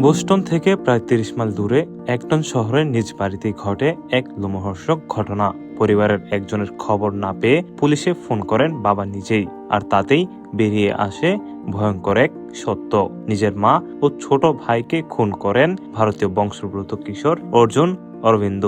Boston থেকে প্রায় ৩০ mile দূরে একটন শহরের নিজ বাড়িতেই ঘটে এক লোমহর্ষক ঘটনা। পরিবারের একজনের খবর না পেয়ে পুলিশে ফোন করেন বাবা নিজেই, আর তাতেই বেরিয়ে আসে ভয়ঙ্কর এক সত্য। নিজের মা ও ছোট ভাইকে খুন করেন ভারতীয় বংশোদ্ভূত কিশোর অর্জুন অরবিন্দ।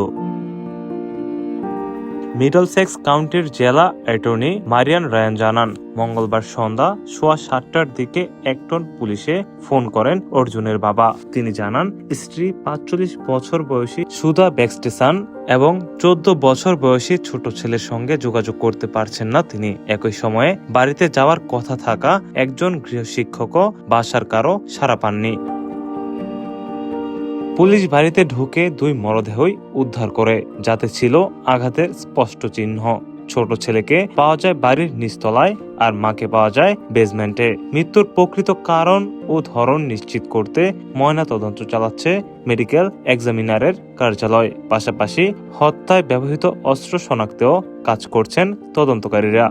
মিডলসেক্স কাউন্টির জেলা অ্যাটর্নি মারিয়ান রায়ান জানান, মঙ্গলবার সন্ধ্যা 7:15টার দিকে একটন পুলিশে ফোন করেন অর্জুনের বাবা। তিনি জানান, স্ত্রী 45 বছর বয়সী সুধা ব্যাক্সটেসান এবং 14 বছর বয়সী ছোট ছেলের সঙ্গে যোগাযোগ করতে পারছেন না তিনি। একই সময়ে বাড়িতে যাওয়ার কথা থাকা একজন গৃহশিক্ষকও বাসার কারো সাড়া পাননি। পুলিশ বাড়িতে ঢুকে 2 মরদেহই উদ্ধার করে, যাতে ছিল আঘাতের স্পষ্ট চিহ্ন। ছোট ছেলেকে পাওয়া যায় বাড়ির নিচতলায়, আর মাকে পাওয়া যায় বেসমেন্টে। মৃত্যুর প্রকৃত কারণ ও ধরন নিশ্চিত করতে ময়না তদন্ত চালাচ্ছে মেডিকেল এক্সামিনারের কার্যালয়। পাশাপাশি হত্যায় ব্যবহৃত অস্ত্র শনাক্তেও কাজ করছেন তদন্তকারীরা।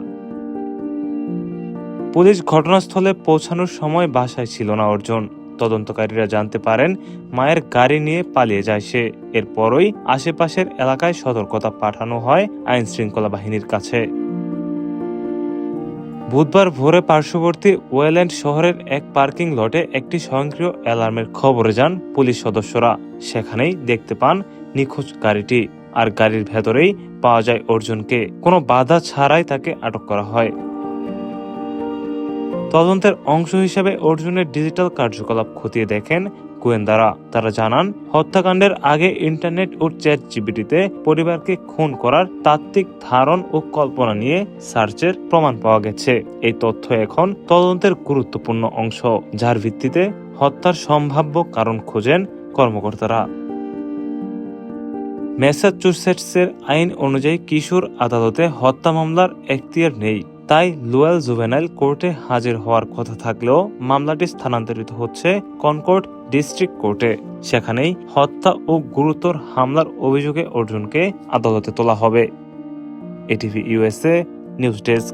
পুলিশ ঘটনাস্থলে পৌঁছানোর সময় বাসায় ছিল না অর্জুন। তদন্তকারীরা জানতে পারেন মায়ের গাড়ি নিয়ে পালিয়ে যায় সে। এরপরই আশেপাশের এলাকায় সতর্কতা পাঠানো হয় আইন শৃঙ্খলা বাহিনীর কাছে। বুধবার ভোরে পার্শ্ববর্তী ওয়েল্যান্ড শহরের এক পার্কিং লটে একটি স্বয়ংক্রিয় অ্যালার্মের খবরে যান পুলিশ সদস্যরা। সেখানেই দেখতে পান নিখোঁজ গাড়িটি, আর গাড়ির ভেতরেই পাওয়া যায় অর্জুনকে। কোনো বাধা ছাড়াই তাকে আটক করা হয়। তদন্তের অংশ হিসেবে অর্জুনের ডিজিটাল কার্যকলাপ খতিয়ে দেখেন গোয়েন্দারা। তারা জানান, হত্যাকাণ্ডের আগে ইন্টারনেট ও চ্যাট জিপিটিতে পরিবারকে খুন করার তাত্ত্বিক ধারণ ও কল্পনা নিয়ে সার্চের প্রমাণ পাওয়া গেছে। এই তথ্য এখন তদন্তের গুরুত্বপূর্ণ অংশ, যার ভিত্তিতে হত্যার সম্ভাব্য কারণ খোঁজেন কর্মকর্তারা। ম্যাসাচুসেটসের আইন অনুযায়ী কিশোর আদালতে হত্যা মামলার এখতিয়ার নেই। তাই লোয়েল জুভেনাইল কোর্টে হাজির হওয়ার কথা থাকলেও মামলাটি স্থানান্তরিত হচ্ছে কনকর্ড ডিস্ট্রিক্ট কোর্টে। সেখানেই হত্যা ও গুরুতর হামলার অভিযোগে অর্জুনকে আদালতে তোলা হবে। ATV USA news desk.